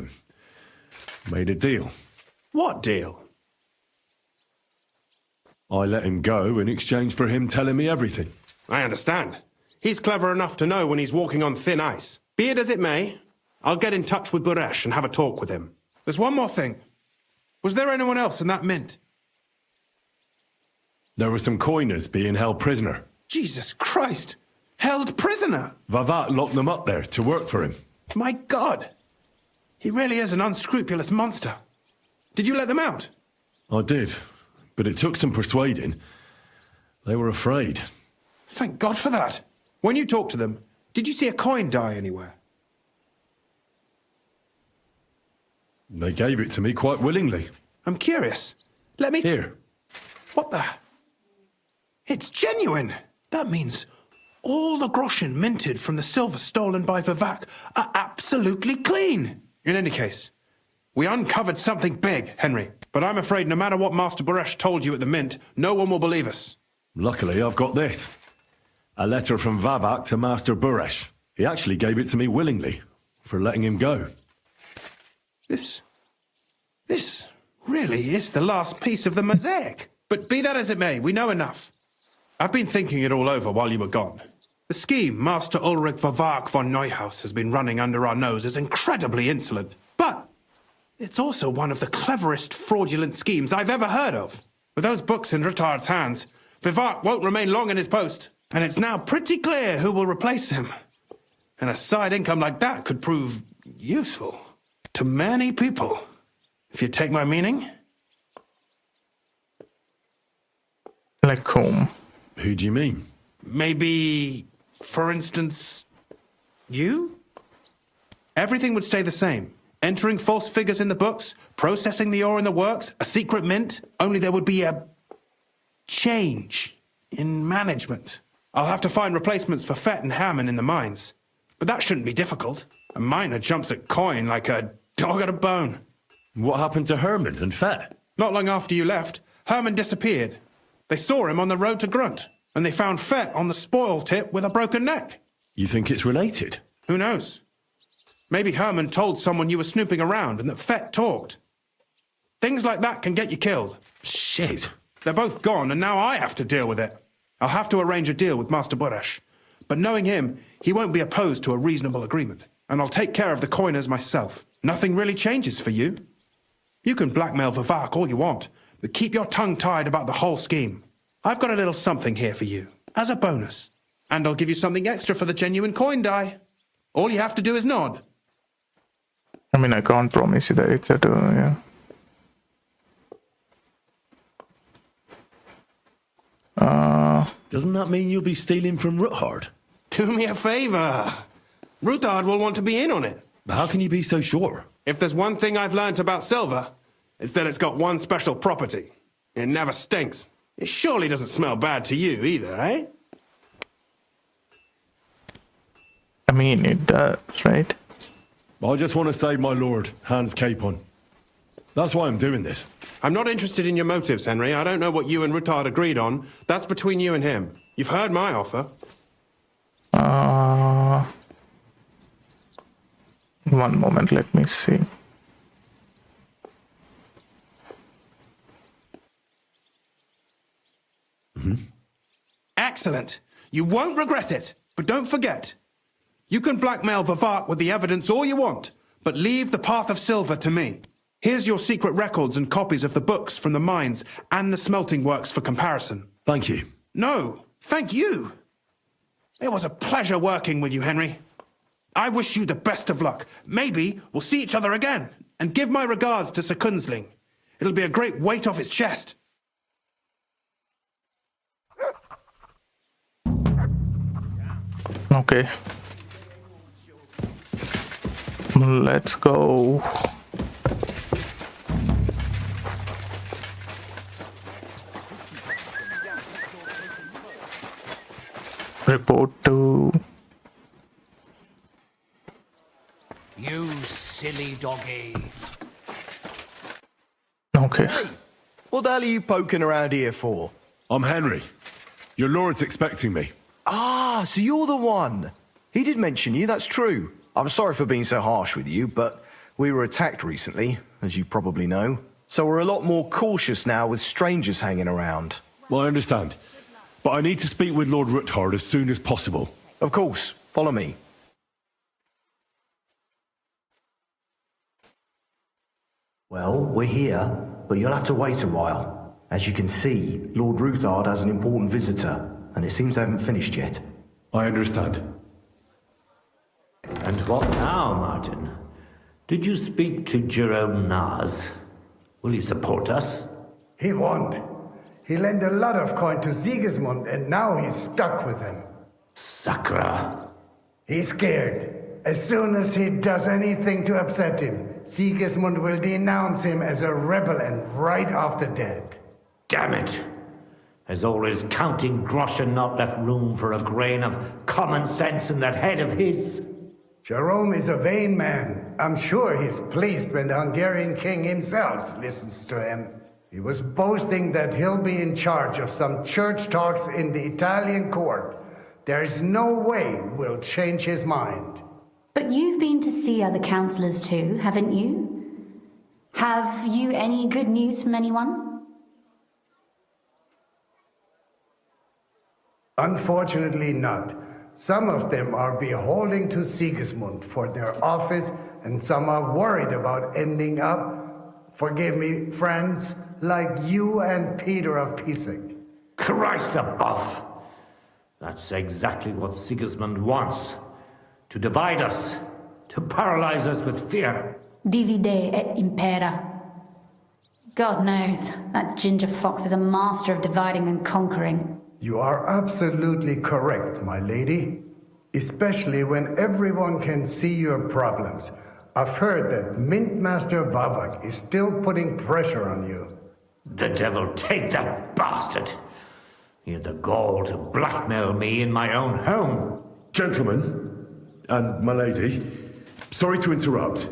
made a deal. What deal? I let him go in exchange for him telling me everything. I understand. He's clever enough to know when he's walking on thin ice. Be it as it may, I'll get in touch with Buresh and have a talk with him. There's one more thing. Was there anyone else in that mint? There were some coiners being held prisoner. Jesus Christ! Held prisoner! Vavak locked them up there to work for him. My God! He really is an unscrupulous monster. Did you let them out? I did, but it took some persuading. They were afraid. Thank God for that. When you talked to them, did you see a coin die anywhere? They gave it to me quite willingly. I'm curious. Let me... Here. What the... It's genuine! That means all the groschen minted from the silver stolen by Vavak are absolutely clean! In any case, we uncovered something big, Henry. But I'm afraid no matter what Master Buresh told you at the mint, no one will believe us. Luckily, I've got this. A letter from Vavak to Master Buresh. He actually gave it to me willingly, for letting him go. This really is the last piece of the mosaic. But be that as it may, we know enough. I've been thinking it all over while you were gone. The scheme Master Ulrich Vavak von Neuhaus has been running under our nose is incredibly insolent. But it's also one of the cleverest fraudulent schemes I've ever heard of. With those books in Ruthard's hands, Vavak won't remain long in his post. And it's now pretty clear who will replace him. And a side income like that could prove useful to many people, if you take my meaning. Like whom? Who do you mean? Maybe, for instance, you? Everything would stay the same. Entering false figures in the books, processing the ore in the works, a secret mint, only there would be a change in management. I'll have to find replacements for Fett and Hammond in the mines. But that shouldn't be difficult. A miner jumps at coin like a dog at a bone. What happened to Herman and Fett? Not long after you left, Herman disappeared. They saw him on the road to Grunt, and they found Fett on the spoil tip with a broken neck. You think it's related? Who knows? Maybe Herman told someone you were snooping around and that Fett talked. Things like that can get you killed. Shit. They're both gone, and now I have to deal with it. I'll have to arrange a deal with Master Buresh. But knowing him, he won't be opposed to a reasonable agreement. And I'll take care of the coiners myself. Nothing really changes for you. You can blackmail Vavak all you want, but keep your tongue tied about the whole scheme. I've got a little something here for you, as a bonus. And I'll give you something extra for the genuine coin die. All you have to do is nod. I mean, I can't promise you that it's at yeah. Doesn't that mean you'll be stealing from Ruthard? Do me a favor. Ruthard will want to be in on it. How can you be so sure? If there's one thing I've learnt about silver, it's that it's got one special property. It never stinks. It surely doesn't smell bad to you either, eh? I mean, it does, right? I just want to save my lord, Lord Capon. That's why I'm doing this. I'm not interested in your motives, Henry. I don't know what you and Ruthard agreed on. That's between you and him. You've heard my offer. One moment, let me see. Excellent. You won't regret it. But don't forget, you can blackmail Vavak with the evidence all you want, but leave the Path of Silver to me. Here's your secret records and copies of the books from the mines and the smelting works for comparison. Thank you. No, thank you. It was a pleasure working with you, Henry. I wish you the best of luck. Maybe we'll see each other again. And give my regards to Sir Kunzlin. It'll be a great weight off his chest. Okay. Let's go. Report to... You silly doggy. Okay. Hey, what the hell are you poking around here for? I'm Henry. Your lord's expecting me. Ah, so you're the one. He did mention you, that's true. I'm sorry for being so harsh with you, but we were attacked recently, as you probably know. So we're a lot more cautious now with strangers hanging around. Well, I understand. But I need to speak with Lord Ruthard as soon as possible. Of course, follow me. Well, we're here, but you'll have to wait a while. As you can see, Lord Ruthard has an important visitor, and it seems they haven't finished yet. I understand. And what now, Martin? Did you speak to Jerome Naz? Will he support us? He won't. He lent a lot of coin to Sigismund, and now he's stuck with him. Sakra. He's scared. As soon as he does anything to upset him, Sigismund will denounce him as a rebel and right off the dead. Damn it! Has all his counting groschen not left room for a grain of common sense in that head of his? Jerome is a vain man. I'm sure he's pleased when the Hungarian king himself listens to him. He was boasting that he'll be in charge of some church talks in the Italian court. There is no way we'll change his mind. But you've been to see other councillors too, haven't you? Have you any good news from anyone? Unfortunately not. Some of them are beholding to Sigismund for their office, and some are worried about ending up, forgive me, friends, like you and Peter of Pisak. Christ above! That's exactly what Sigismund wants. To divide us, to paralyze us with fear. Divide et impera. God knows, that ginger fox is a master of dividing and conquering. You are absolutely correct, my lady. Especially when everyone can see your problems. I've heard that Mint Master Vavak is still putting pressure on you. The devil take that bastard! He had the gall to blackmail me in my own home. Gentlemen, and my lady, sorry to interrupt,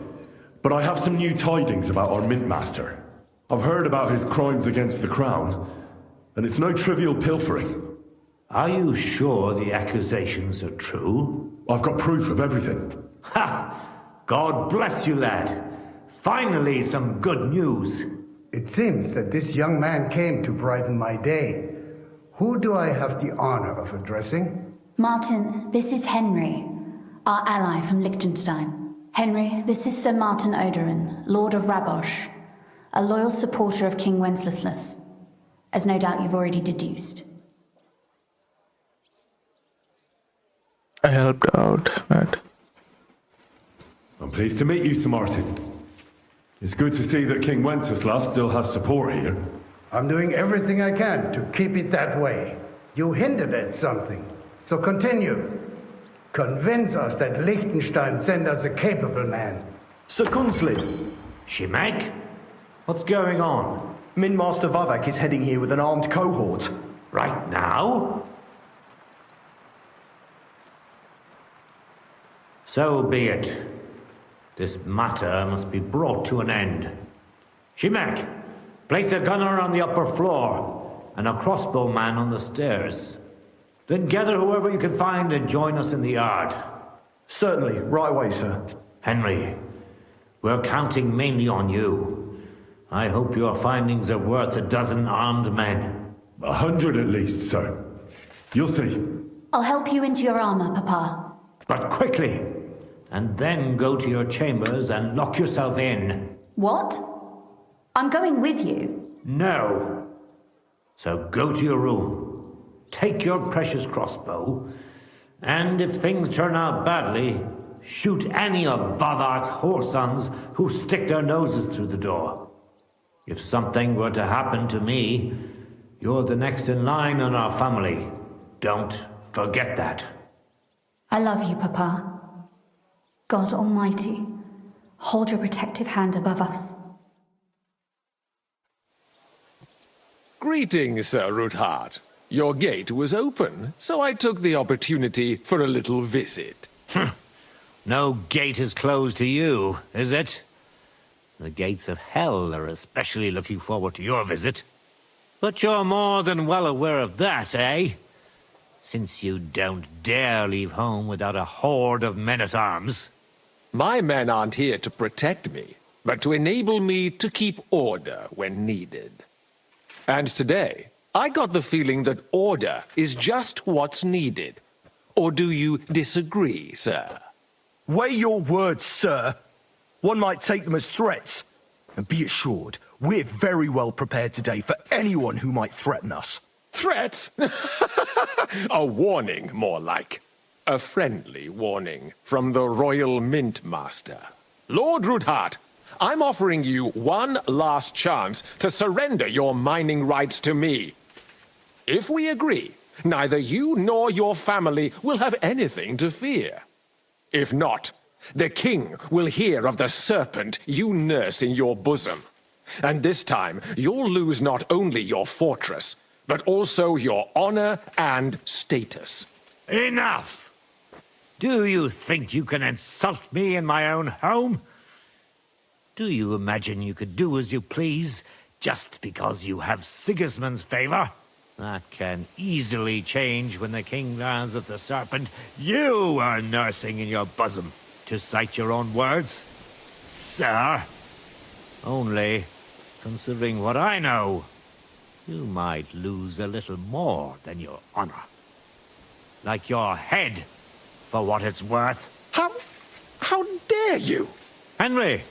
but I have some new tidings about our Mint Master. I've heard about his crimes against the crown, and it's no trivial pilfering. Are you sure the accusations are true? I've got proof of everything. Ha! God bless you, lad. Finally, some good news. It seems that this young man came to brighten my day. Who do I have the honor of addressing? Martin, this is Henry, our ally from Liechtenstein. Henry, this is Sir Martin Oderin, Lord of Rabosh, a loyal supporter of King Wenceslas, as no doubt you've already deduced. I helped out, Matt. I'm pleased to meet you, Sir Martin. It's good to see that King Wenceslas still has support here. I'm doing everything I can to keep it that way. You hinted at something, so continue. Convince us that Liechtenstein sent us a capable man. Sir Kunzlin. Shimek? What's going on? Mint Master Vavak is heading here with an armed cohort. Right now? So be it. This matter must be brought to an end. Shimek, place a gunner on the upper floor and a crossbowman on the stairs. Then gather whoever you can find and join us in the yard. Certainly, right away, sir. Henry, we're counting mainly on you. I hope your findings are worth a dozen armed men. 100 at least, sir. You'll see. I'll help you into your armor, Papa. But quickly! And then go to your chambers and lock yourself in. What? I'm going with you. No. So go to your room. Take your precious crossbow. And if things turn out badly, shoot any of Vavak's whoresons who stick their noses through the door. If something were to happen to me, you're the next in line in our family. Don't forget that. I love you, Papa. God Almighty, hold your protective hand above us. Greetings, Sir Ruthard. Your gate was open, so I took the opportunity for a little visit. No gate is closed to you, is it? The gates of hell are especially looking forward to your visit. But you're more than well aware of that, eh? Since you don't dare leave home without a horde of men-at-arms. My men aren't here to protect me, but to enable me to keep order when needed. And today, I got the feeling that order is just what's needed. Or do you disagree, sir? Weigh your words, sir. One might take them as threats. And be assured, we're very well prepared today for anyone who might threaten us. Threat? A warning, more like. A friendly warning from the Royal Mint Master. Lord Ruthard, I'm offering you one last chance to surrender your mining rights to me. If we agree, neither you nor your family will have anything to fear. If not, the king will hear of the serpent you nurse in your bosom. And this time, you'll lose not only your fortress, but also your honor and status. Enough! Do you think you can insult me in my own home? Do you imagine you could do as you please just because you have Sigismund's favor? That can easily change when the king learns of the serpent you are nursing in your bosom, to cite your own words. Sir, only, considering what I know, you might lose a little more than your honor. Like your head, for what it's worth. How dare you? Henry,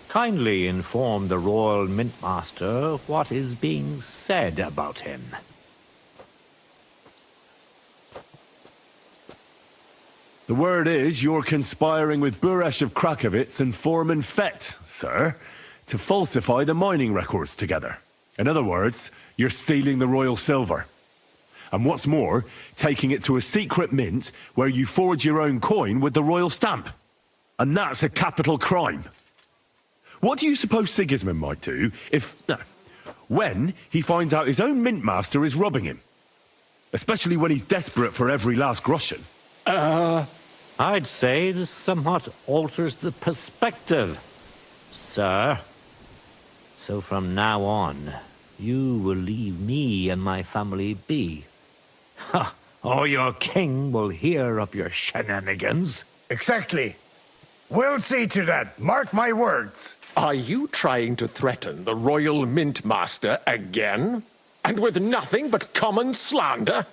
kindly inform the Royal Mint Master what is being said about him. The word is you're conspiring with Buresh of Krakowitz and Foreman Fett, sir, to falsify the mining records together. In other words, you're stealing the royal silver. And what's more, taking it to a secret mint where you forge your own coin with the royal stamp. And that's a capital crime. What do you suppose Sigismund might do when he finds out his own mint master is robbing him? Especially when he's desperate for every last groschen. I'd say this somewhat alters the perspective, sir. So from now on, you will leave me and my family be. Or your king will hear of your shenanigans. Exactly. We'll see to that. Mark my words. Are you trying to threaten the Royal Mint Master again? And with nothing but common slander?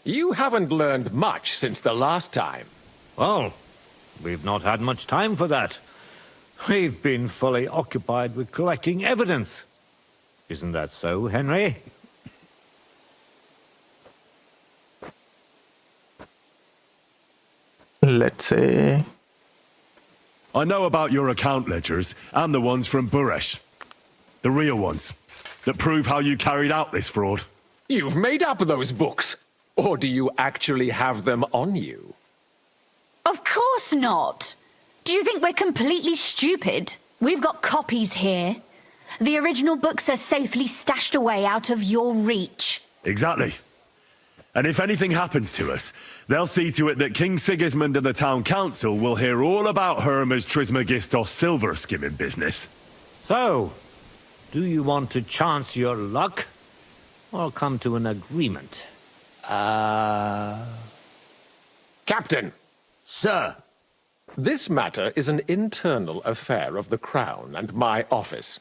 You haven't learned much since the last time. Well, we've not had much time for that. We've been fully occupied with collecting evidence. Isn't that so, Henry? Let's say... I know about your account ledgers and the ones from Buresh. The real ones, that prove how you carried out this fraud. You've made up those books. Or do you actually have them on you? Of course not. Do you think we're completely stupid? We've got copies here. The original books are safely stashed away out of your reach. Exactly. And if anything happens to us, they'll see to it that King Sigismund and the town council will hear all about Herma's Trismegistos silver skimming business. So, do you want to chance your luck? Or come to an agreement? Captain! Sir! This matter is an internal affair of the Crown and my office.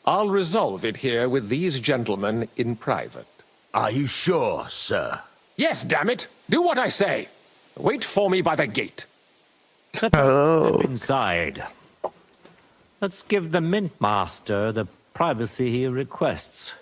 I'll resolve it here with these gentlemen in private. Are you sure, sir? Yes, damn it. Do what I say. Wait for me by the gate. Let us step inside. Let's give the Mint Master the privacy he requests.